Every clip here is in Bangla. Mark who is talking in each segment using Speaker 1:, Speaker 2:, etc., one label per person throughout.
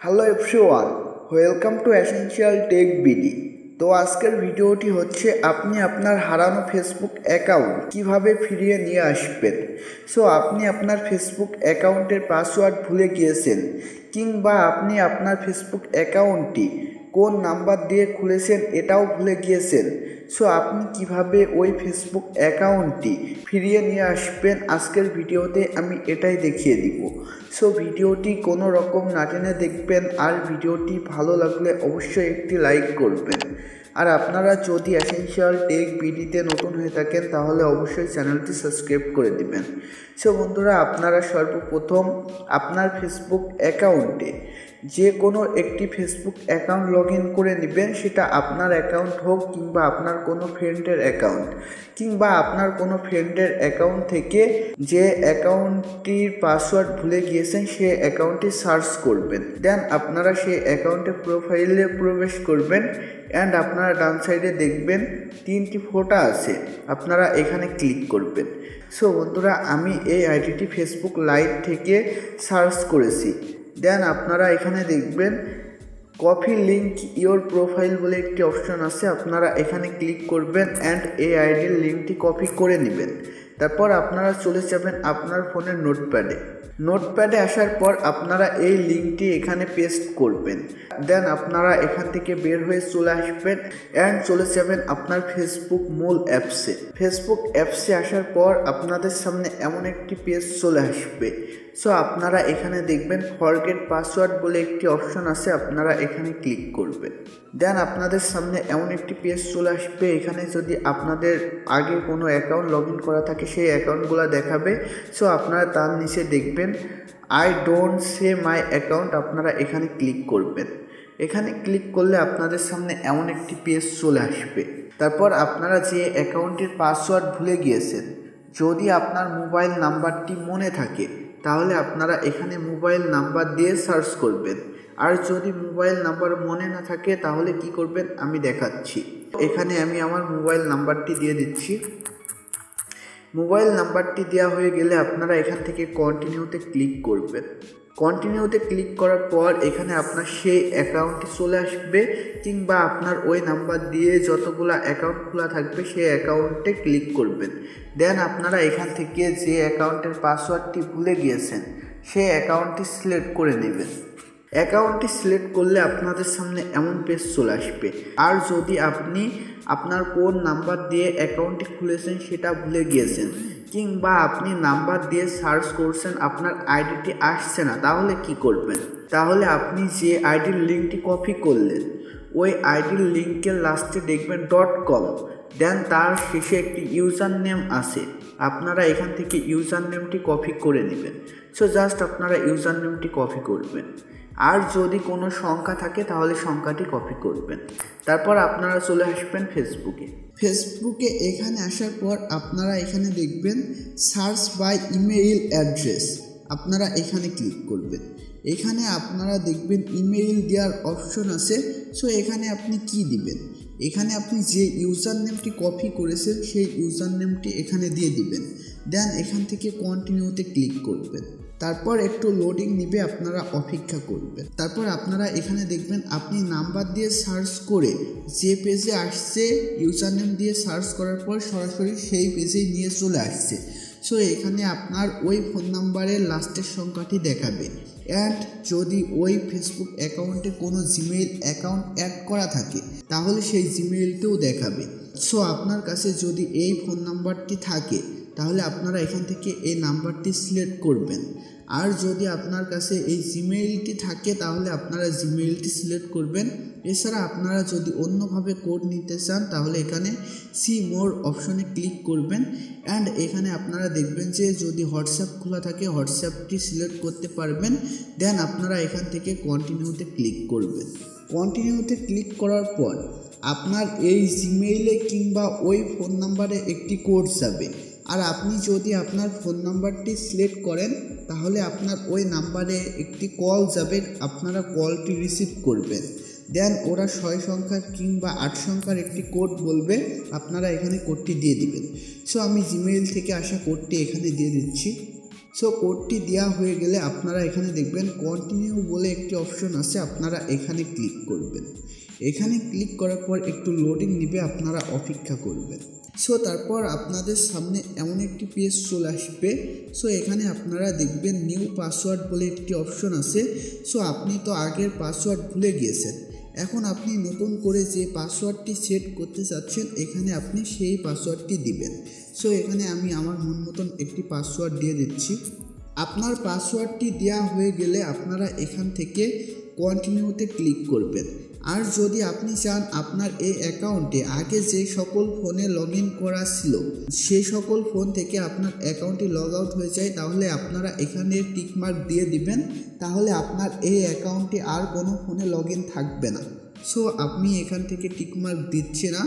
Speaker 1: Hello everyone, welcome to essential tech BD. তো আজকের ভিডিওটি হচ্ছে আপনি আপনার হারানো ফেসবুক অ্যাকাউন্ট কিভাবে ফিরিয়ে নিয়ে আসবেন। সো আপনি আপনার ফেসবুক অ্যাকাউন্টের পাসওয়ার্ড ভুলে গিয়েছেন, কিংবা আপনি আপনার ফেসবুক অ্যাকাউন্টটি কোন নাম্বার দিয়ে খুলেছেন এটাও ভুলে গিয়েছেন। সো আপনি কিভাবে ওই ফেসবুক অ্যাকাউন্টটি ফিরিয়ে নিয়ে আসবেন আজকের ভিডিওতে আমি এটাই দেখিয়ে দিব। সো ভিডিওটি কোনো রকম না টেনে দেখবেন, আর ভিডিওটি ভালো লাগলে অবশ্যই একটি লাইক করবেন। আর আপনারা যদি এসেনশিয়াল টেক বিডিতে নতুন হয়ে থাকেন তাহলে অবশ্যই চ্যানেলটি সাবস্ক্রাইব করে দিবেন। সো বন্ধুরা, আপনারা সর্বপ্রথম আপনার ফেসবুক অ্যাকাউন্টে যে কোনো একটি ফেসবুক অ্যাকাউন্ট লগ ইন করে নেবেন, সেটা আপনার অ্যাকাউন্ট হোক কিংবা আপনার কোনো ফ্রেন্ডের অ্যাকাউন্ট, কিংবা আপনার কোনো ফ্রেন্ডের অ্যাকাউন্ট থেকে যে অ্যাকাউন্টটির পাসওয়ার্ড ভুলে গিয়েছেন সেই অ্যাকাউন্টটি সার্চ করবেন। দেন আপনারা সেই অ্যাকাউন্টে প্রোফাইলে প্রবেশ করবেন অ্যান্ড আপনারা ডান সাইডে দেখবেন তিনটি ফটো আছে, আপনারা এখানে ক্লিক করবেন। সো বন্ধুরা, আমি এই আইডিটি ফেসবুক লাইট থেকে সার্চ করেছি। দেন আপনারা এখানে দেখবেন কপি লিঙ্ক ইওর প্রোফাইল বলে একটি অপশন আছে, আপনারা এখানে ক্লিক করবেন অ্যান্ড এই আইডির লিঙ্কটি কপি করে নেবেন। তারপর আপনারা চলে যাবেন আপনার ফোনের নোটপ্যাডে আসার পর আপনারা এই লিঙ্কটি এখানে পেস্ট করবেন। দেন আপনারা এখান থেকে বের হয়ে চলে আসবেন অ্যান্ড চলে যাবেন আপনার ফেসবুক মূল অ্যাপসে আসার পর আপনাদের সামনে এমন একটি পেজ চলে আসবে। সো আপনারা এখানে দেখবেন ফরগেট পাসওয়ার্ড বলে একটি অপশন আছে, আপনারা এখানে ক্লিক করবেন। দেন আপনাদের সামনে এমন একটি পেজ চলে আসবে, এখানে যদি আপনাদের আগে কোনো অ্যাকাউন্ট লগ ইন করা থাকে সেই অ্যাকাউন্টগুলো দেখাবে। সো আপনারা তার নিচে দেখবেন I don't say my account, আপনারা এখানে ক্লিক করবেন। এখানে ক্লিক করলে আপনাদের সামনে এমন একটি পেজ চলে আসবে। তারপর আপনারা যে অ্যাকাউন্টের পাসওয়ার্ড ভুলে গিয়েছেন, যদি আপনার মোবাইল নাম্বারটি মনে থাকে তাহলে আপনারা এখানে মোবাইল নাম্বার দিয়ে সার্চ করবেন। আর যদি মোবাইল নাম্বার মনে না থাকে তাহলে কি করবেন আমি দেখাচ্ছি। এখানে আমি আমার মোবাইল নাম্বারটি দিয়ে দিচ্ছি। মোবাইল নাম্বারটি দেওয়া হয়ে গেলে আপনারা এখান থেকে কন্টিনিউতে ক্লিক করবেন। কন্টিনিউতে ক্লিক করার পর এখানে আপনার সেই অ্যাকাউন্টটি চলে আসবে, কিংবা আপনার ওই নাম্বার দিয়ে যতগুলো অ্যাকাউন্ট খোলা থাকবে সেই অ্যাকাউন্টে ক্লিক করবেন। দেন আপনারা এখান থেকে যে অ্যাকাউন্টের পাসওয়ার্ডটি ভুলে গিয়েছেন সেই অ্যাকাউন্টটি সিলেক্ট করে নেবেন। অ্যাকাউন্টটি সিলেক্ট করলে আপনাদের সামনে এমন পেজ চলে আসবে। আর যদি আপনি আপনার কোন নাম্বার দিয়ে অ্যাকাউন্টটি খুলেছেন সেটা ভুলে গিয়েছেন, কিংবা আপনি নাম্বার দিয়ে সার্চ করছেন আপনার আইডিটি আসছে না, তাহলে কি করবেন? তাহলে আপনি যে আইডির লিঙ্কটি কপি করলেন ওই আইডির লিঙ্কের লাস্টে দেখবেন .com, দেন তার শেষে একটি ইউজার নেম আছে, আপনারা এখান থেকে ইউজার নেমটি কপি করে নেবেন। সো জাস্ট আপনারা ইউজার নেমটি কপি করবেন। আর যদি কোনো সংখ্যা থাকে তাহলে সংখ্যাটি কপি করবেন। তারপর আপনারা চলে আসবেন ফেসবুকে এখানে আসার পর আপনারা এখানে দেখবেন সার্চ বাই ইমেইল অ্যাড্রেস, আপনারা এখানে ক্লিক করবেন। এখানে আপনারা দেখবেন ইমেইল দেওয়ার অপশন আছে। সো এখানে আপনি কি দিবেন, এখানে আপনি যে ইউজার নেমটি কপি করেছেন সেই ইউজার নেমটি এখানে দিয়ে দিবেন। দেন এখান থেকে কন্টিনিউতে ক্লিক করবেন। তারপর একটু লোডিং নিবে, আপনারা অপেক্ষা করবেন। তারপর আপনারা এখানে দেখবেন আপনি নাম্বার দিয়ে সার্চ করে যে পেজে আসছে ইউজার নেম দিয়ে সার্চ করার পর সরাসরি সেই পেজেই নিয়ে চলে আসছে। সো এখানে আপনার ওই ফোন নাম্বারের লাস্টের সংখ্যাটি দেখাবে। অ্যান্ড যদি ওই ফেসবুক অ্যাকাউন্টে কোনো জিমেইল অ্যাকাউন্ট অ্যাড করা থাকে তাহলে সেই জিমেইলটিও দেখাবে। সো আপনার কাছে যদি এই ফোন নাম্বারটি থাকে তাহলে আপনারা এখান থেকে এই নাম্বারটি সিলেক্ট করবেন। আর যদি আপনার কাছে এই জিমেইলটি থাকে তাহলে আপনারা জিমেইলটি সিলেক্ট করবেন। এছাড়া আপনারা যদি অন্যভাবে কোড নিতে চান তাহলে এখানে সি মোর অপশনে ক্লিক করবেন অ্যান্ড এখানে আপনারা দেখবেন যে যদি হোয়াটসঅ্যাপ খোলা থাকে হোয়াটসঅ্যাপটি সিলেক্ট করতে পারবেন। দেন আপনারা এখান থেকে কন্টিনিউতে ক্লিক করবেন। কন্টিনিউতে ক্লিক করার পর আপনার এই জিমেইলে কিংবা ওই ফোন নাম্বারে একটি কোড যাবে। আর আপনি যদি আপনার ফোন নাম্বারটি সিলেক্ট করেন তাহলে আপনার ওই নাম্বারে একটি কল যাবে, আপনারা কলটি রিসিভ করবেন। দেন ওরা 6 সংখ্যার কিংবা 8 সংখ্যার একটি কোড বলবে, আপনারা এখানে কোডটি দিয়ে দিবেন। সো আমি জিমেইল থেকে আসা কোডটি এখানে দিয়ে দিচ্ছি। সো কোডটি দেওয়া হয়ে গেলে আপনারা এখানে দেখবেন কন্টিনিউ বলে একটি অপশন আছে, আপনারা এখানে ক্লিক করবেন। এখানে ক্লিক করার পর একটু লোডিং নেবে, আপনারা অপেক্ষা করবেন। সো তারপর আপনাদের সামনে এমন একটি পেজ চলে আসবে। সো এখানে আপনারা দেখবেন নিউ পাসওয়ার্ড বলে একটি অপশন আছে। সো আপনি তো আগের পাসওয়ার্ড ভুলে গিয়েছেন, এখন আপনি নতুন করে যে পাসওয়ার্ডটি সেট করতে চাচ্ছেন এখানে আপনি সেই পাসওয়ার্ডটি দিবেন। সো এখানে আমি আমার মন মতন একটি পাসওয়ার্ড দিয়ে দিচ্ছি। আপনার পাসওয়ার্ডটি দেওয়া হয়ে গেলে আপনারা এখান থেকে কন্টিনিউতে ক্লিক করবেন। আর যদি আপনি চান আপনার এই অ্যাকাউন্টে আগে যে সকল ফোনে লগ ইন করা ছিল সেই সকল ফোন থেকে আপনার অ্যাকাউন্টটি লগ আউট হয়ে যায়, তাহলে আপনারা এখানে টিকমার্ক দিয়ে দিবেন, তাহলে আপনার এই অ্যাকাউন্টে আর কোনো ফোনে লগ ইন থাকবে না। সো আপনি এখান থেকে টিকমার্ক দিচ্ছে না,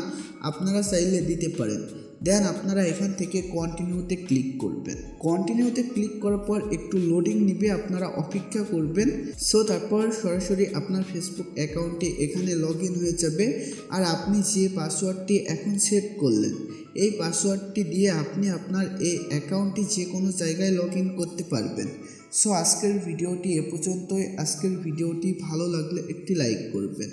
Speaker 1: আপনারা চাইলে দিতে পারেন। দেন আপনারা এখান থেকে কন্টিনিউতে ক্লিক করবেন। কন্টিনিউতে ক্লিক করার পর একটু লোডিং নিবে, আপনারা অপেক্ষা করবেন। সো তারপর সরাসরি আপনার ফেসবুক অ্যাকাউন্টে এখানে লগ ইন হয়ে যাবে। আর আপনি যে পাসওয়ার্ডটি এখন সেট করলেন এই পাসওয়ার্ডটি দিয়ে আপনি আপনার এই অ্যাকাউন্টটি যে কোনো জায়গায় লগ ইন করতে পারবেন। সো আজকের ভিডিওটি এ পর্যন্তই। আজকের ভিডিওটি ভালো লাগলে একটি লাইক করবেন।